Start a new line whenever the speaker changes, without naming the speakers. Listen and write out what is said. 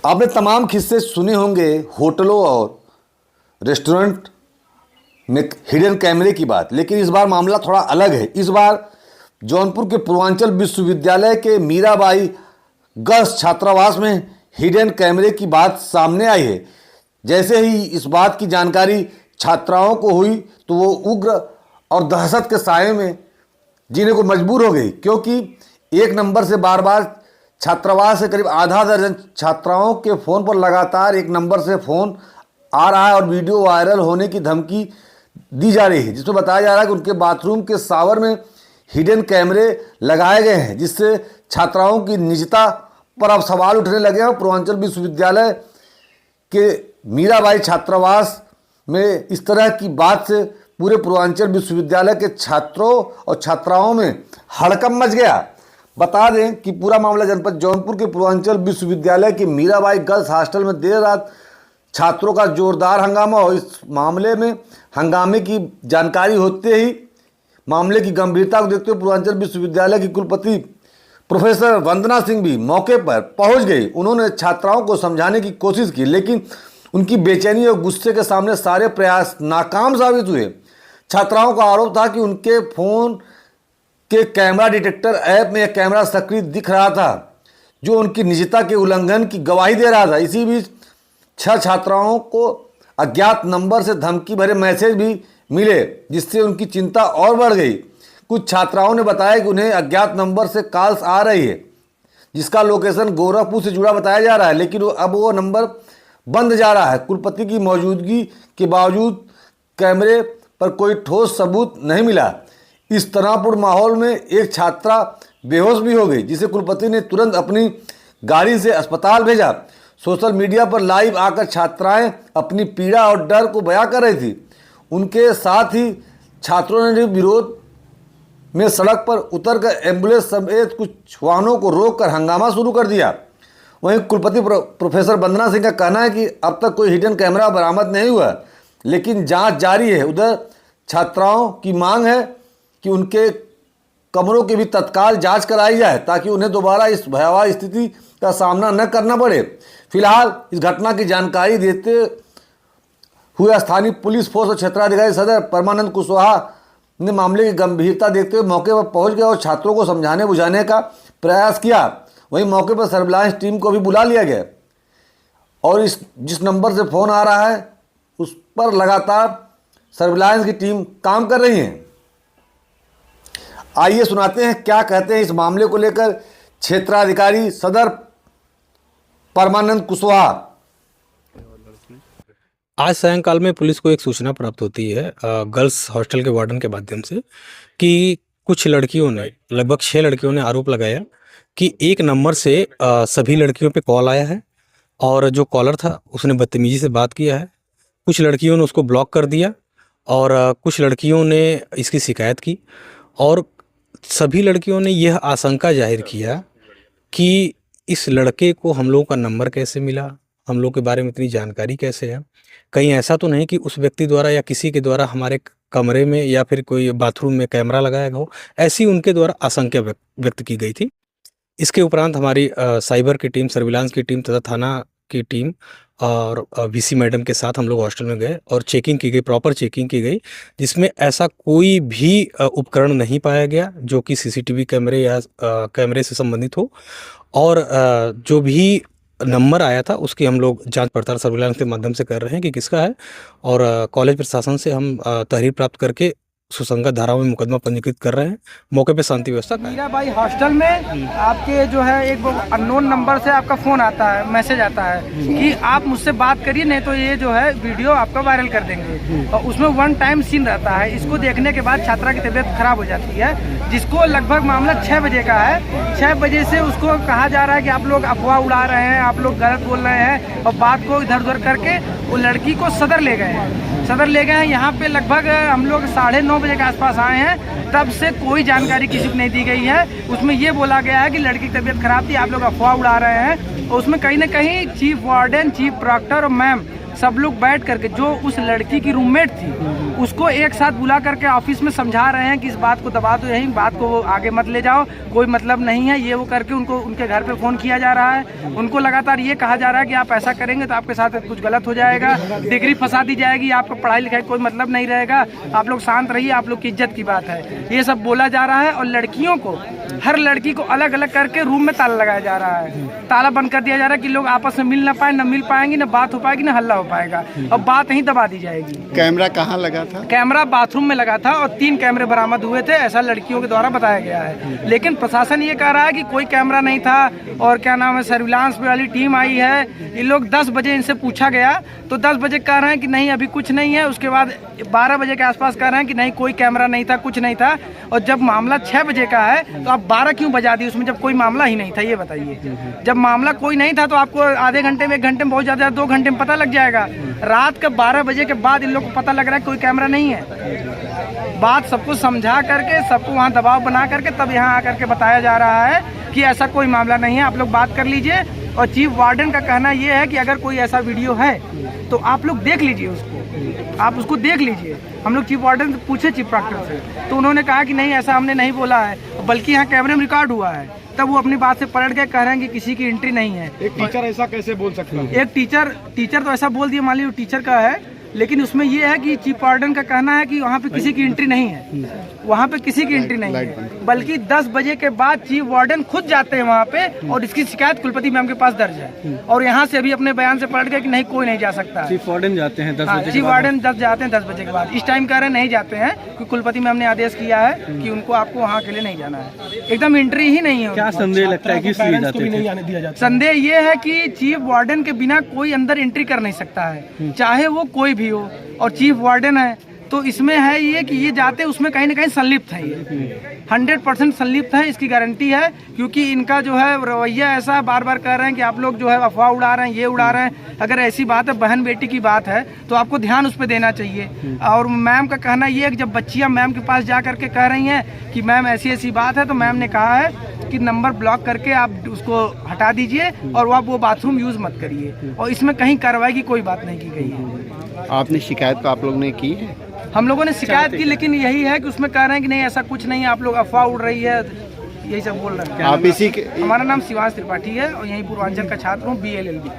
आपने तमाम किस्से सुने होंगे होटलों और रेस्टोरेंट में हिडन कैमरे की बात, लेकिन इस बार मामला थोड़ा अलग है। इस बार जौनपुर के पूर्वांचल विश्वविद्यालय के मीराबाई गर्ल्स छात्रावास में हिडन कैमरे की बात सामने आई है। जैसे ही इस बात की जानकारी छात्राओं को हुई तो वो उग्र और दहशत के साये में जीने को मजबूर हो गई, क्योंकि एक नंबर से बार बार छात्रावास से करीब आधा दर्जन छात्राओं के फ़ोन पर लगातार एक नंबर से फ़ोन आ रहा है और वीडियो वायरल होने की धमकी दी जा रही है, जिसमें बताया जा रहा है कि उनके बाथरूम के शावर में हिडन कैमरे लगाए गए हैं, जिससे छात्राओं की निजता पर अब सवाल उठने लगे हैं। पूर्वांचल विश्वविद्यालय के मीराबाई छात्रावास में इस तरह की बात से पूरे पूर्वांचल विश्वविद्यालय के छात्रों और छात्राओं में हड़कंप मच गया। बता दें कि पूरा मामला जनपद जौनपुर के पूर्वांचल विश्वविद्यालय के मीराबाई गर्ल्स हॉस्टल में देर रात छात्रों का जोरदार हंगामा और इस मामले में हंगामे की जानकारी होते ही मामले की गंभीरता को देखते हुए पूर्वांचल विश्वविद्यालय की कुलपति प्रोफेसर वंदना सिंह भी मौके पर पहुंच गई। उन्होंने छात्राओं को समझाने की कोशिश की, लेकिन उनकी बेचैनी और गुस्से के सामने सारे प्रयास नाकाम साबित हुए। छात्राओं का आरोप था कि उनके फ़ोन के कैमरा डिटेक्टर ऐप में एक कैमरा सक्रिय दिख रहा था, जो उनकी निजता के उल्लंघन की गवाही दे रहा था। इसी बीच 6 छात्राओं को अज्ञात नंबर से धमकी भरे मैसेज भी मिले, जिससे उनकी चिंता और बढ़ गई। कुछ छात्राओं ने बताया कि उन्हें अज्ञात नंबर से कॉल्स आ रही है, जिसका लोकेशन गोरखपुर से जुड़ा बताया जा रहा है, लेकिन अब वो नंबर बंद जा रहा है। कुलपति की मौजूदगी के बावजूद कैमरे पर कोई ठोस सबूत नहीं मिला। इस तनावपूर्ण माहौल में एक छात्रा बेहोश भी हो गई, जिसे कुलपति ने तुरंत अपनी गाड़ी से अस्पताल भेजा। सोशल मीडिया पर लाइव आकर छात्राएं अपनी पीड़ा और डर को बयां कर रही थी। उनके साथ ही छात्रों ने विरोध में सड़क पर उतरकर एम्बुलेंस समेत कुछ वाहनों को रोककर हंगामा शुरू कर दिया। वहीं कुलपति प्रोफेसर वंदना सिंह का कहना है कि अब तक कोई हिडन कैमरा बरामद नहीं हुआ, लेकिन जांच जारी है। उधर छात्राओं की मांग है कि उनके कमरों की भी तत्काल जांच कराई जाए, ताकि उन्हें दोबारा इस भयावह स्थिति का सामना न करना पड़े। फिलहाल इस घटना की जानकारी देते हुए स्थानीय पुलिस फोर्स और क्षेत्राधिकारी सदर परमानंद कुशवाहा ने मामले की गंभीरता देखते हुए मौके पर पहुंच गए और छात्रों को समझाने बुझाने का प्रयास किया। वहीं मौके पर सर्विलांस टीम को भी बुला लिया गया और जिस नंबर से फ़ोन आ रहा है उस पर लगातार सर्विलांस की टीम काम कर रही है। आइए सुनाते हैं क्या कहते हैं इस मामले को लेकर क्षेत्राधिकारी सदर परमानंद कुशवाहा।
आज सायंकाल में पुलिस को एक सूचना प्राप्त होती है गर्ल्स हॉस्टल के वार्डन के माध्यम से कि कुछ लड़कियों ने, लगभग 6 लड़कियों ने आरोप लगाया कि एक नंबर से सभी लड़कियों पे कॉल आया है और जो कॉलर था उसने बदतमीजी से बात किया है। कुछ लड़कियों ने उसको ब्लॉक कर दिया और कुछ लड़कियों ने इसकी शिकायत की और सभी लड़कियों ने यह आशंका जाहिर किया कि इस लड़के को हम लोगों का नंबर कैसे मिला, हम लोग के बारे में इतनी जानकारी कैसे है, कहीं ऐसा तो नहीं कि उस व्यक्ति द्वारा या किसी के द्वारा हमारे कमरे में या फिर कोई बाथरूम में कैमरा लगाया गया हो। ऐसी उनके द्वारा आशंका व्यक्त की गई थी। इसके उपरांत हमारी साइबर की टीम, सर्विलांस की टीम तथा थाना की टीम और वीसी मैडम के साथ हम लोग हॉस्टल में गए और चेकिंग की गई, प्रॉपर चेकिंग की गई, जिसमें ऐसा कोई भी उपकरण नहीं पाया गया जो कि सीसीटीवी कैमरे या कैमरे से संबंधित हो। और जो भी नंबर आया था उसकी हम लोग जांच पड़ताल सर्विलांस के माध्यम से कर रहे हैं कि किसका है और कॉलेज प्रशासन से हम तहरीर प्राप्त करके सुसंगत धाराओं में मुकदमा पंजीकृत कर रहे हैं। मौके पे शांति व्यवस्था
मीराबाई हॉस्टल में आपके जो है एक अननोन नंबर से आपका फ़ोन आता है, मैसेज आता है कि आप मुझसे बात करिए, नहीं तो ये जो है वीडियो आपका वायरल कर देंगे। और उसमें 1 टाइम सीन रहता है। इसको देखने के बाद छात्रा की तबीयत खराब हो जाती है, जिसको लगभग मामला 6 बजे का है। 6 बजे से उसको कहा जा रहा है कि आप लोग अफवाह उड़ा रहे हैं, आप लोग गलत बोल रहे हैं, और बात को इधर उधर करके वो लड़की को सदर ले गए हैं। यहाँ पे लगभग हम लोग 9:30 बजे के आसपास आए हैं। तब से कोई जानकारी किसी को नहीं दी गई है। उसमें ये बोला गया है कि लड़की की तबीयत खराब थी, आप लोग अफवाह उड़ा रहे हैं। और उसमें कहीं ना कहीं चीफ वार्डन, चीफ प्रॉक्टर और मैम सब लोग बैठ करके जो उस लड़की की रूममेट थी उसको एक साथ बुला करके ऑफिस में समझा रहे हैं कि इस बात को दबा दो, यही बात को वो आगे मत ले जाओ, कोई मतलब नहीं है, ये वो करके उनको उनके घर पे फ़ोन किया जा रहा है। उनको लगातार ये कहा जा रहा है कि आप ऐसा करेंगे तो आपके साथ कुछ गलत हो जाएगा, डिग्री फंसा दी जाएगी, आपको पढ़ाई लिखाई कोई मतलब नहीं रहेगा, आप लोग शांत रहिए, आप लोग की इज्जत की बात है, ये सब बोला जा रहा है। और लड़कियों को, हर लड़की को अलग अलग करके रूम में ताला लगाया जा रहा है, ताला बंद कर दिया जा रहा है कि लोग आपस में मिल ना पाए, ना मिल पाएंगे, ना बात हो पाएगी, ना हल्ला हो पाएगा, और बात ही दबा दी जाएगी।
कैमरा कहाँ लगा था?
कैमरा बाथरूम में लगा था और 3 कैमरे बरामद हुए थे, ऐसा लड़कियों के द्वारा बताया गया है। लेकिन प्रशासन ये कह रहा है कि कोई कैमरा नहीं था और क्या नाम है, सर्विलांस वाली टीम आई है। ये लोग 10 बजे इनसे पूछा गया तो 10 बजे कह रहे हैं कि नहीं अभी कुछ नहीं है, उसके बाद 12 बजे के आसपास कह रहे हैं कि नहीं कोई कैमरा नहीं था, कुछ नहीं था। और जब मामला 6 बजे का है तो आप 12 क्यों बजा दी उसमें, जब कोई मामला ही नहीं था, ये बताइए। जब मामला कोई नहीं था तो आपको आधे घंटे में, 1 घंटे में, बहुत ज़्यादा 2 घंटे में पता लग जाएगा। रात के 12 बजे के बाद इन लोग को पता लग रहा है कोई कैमरा नहीं है। बात सबको समझा करके, सबको वहाँ दबाव बना करके तब यहाँ आकर के बताया जा रहा है कि ऐसा कोई मामला नहीं है, आप लोग बात कर लीजिए। और चीफ वार्डन का कहना ये है कि अगर कोई ऐसा वीडियो है तो आप लोग देख लीजिए उसको, आप उसको देख लीजिए। हम लोग चीफ वार्डन से पूछे, चीफ प्रॉक्टर से, तो उन्होंने कहा कि नहीं ऐसा हमने नहीं बोला है, बल्कि यहाँ कैमरे में रिकॉर्ड हुआ है। तब वो अपनी बात से पलट के कह रहे हैं कि किसी की एंट्री नहीं है।
एक टीचर ऐसा कैसे बोल सकता है?
एक टीचर तो ऐसा बोल दिया, मान लीजिए टीचर का है, लेकिन उसमें ये है कि चीफ वार्डन का कहना है कि वहाँ पे किसी की एंट्री नहीं है, वहाँ पे किसी की एंट्री नहीं है, बल्कि 10 बजे के बाद चीफ वार्डन खुद जाते हैं वहाँ पे और इसकी शिकायत कुलपति मैम के पास दर्ज है। और यहाँ से अभी अपने बयान से पलट गया कि नहीं कोई नहीं जा सकता।
चीफ वार्डन जाते हैं 10 बजे?
चीफ वार्डन जाते हैं 10 बजे के बाद। इस टाइम कह रहे नहीं जाते हैं क्योंकि कुलपति मैम ने आदेश किया है कि उनको आपको वहाँ के लिए नहीं जाना है, एकदम एंट्री ही नहीं है।
क्या संदेह लगता है किस लिए जाते थे?
संदेह ये है कि चीफ वार्डन के बिना कोई अंदर एंट्री कर नहीं सकता है, चाहे वो कोई भी हो, और चीफ वार्डन है तो इसमें है ये कि ये जाते उसमें कहीं ना कहीं संलिप्त है, ये 100% संलिप्त है, इसकी गारंटी है। क्योंकि इनका जो है रवैया ऐसा, बार बार कह रहे हैं कि आप लोग जो है अफवाह उड़ा रहे हैं, ये उड़ा रहे हैं। अगर ऐसी बात है, बहन बेटी की बात है, तो आपको ध्यान उस पर देना चाहिए। और मैम का कहना ये है कि जब बच्चियां मैम के पास जा करके कह रही हैं कि मैम ऐसी ऐसी बात है, तो मैम ने कहा है कि नंबर ब्लॉक करके आप उसको हटा दीजिए और वो बाथरूम यूज़ मत करिए, और इसमें कहीं कार्रवाई की कोई बात नहीं की गई है।
आपने शिकायत तो आप लोग ने की है?
हम लोगों ने शिकायत की, लेकिन यही है कि उसमें कह रहे हैं कि नहीं ऐसा कुछ नहीं, आप लोग अफवाह उड़ रही है, यही सब बोल रहे हैं।
आप इसी के
हमारा नाम शिवांश त्रिपाठी है और यहीं पूर्वांचल का छात्र हूँ, BLLB।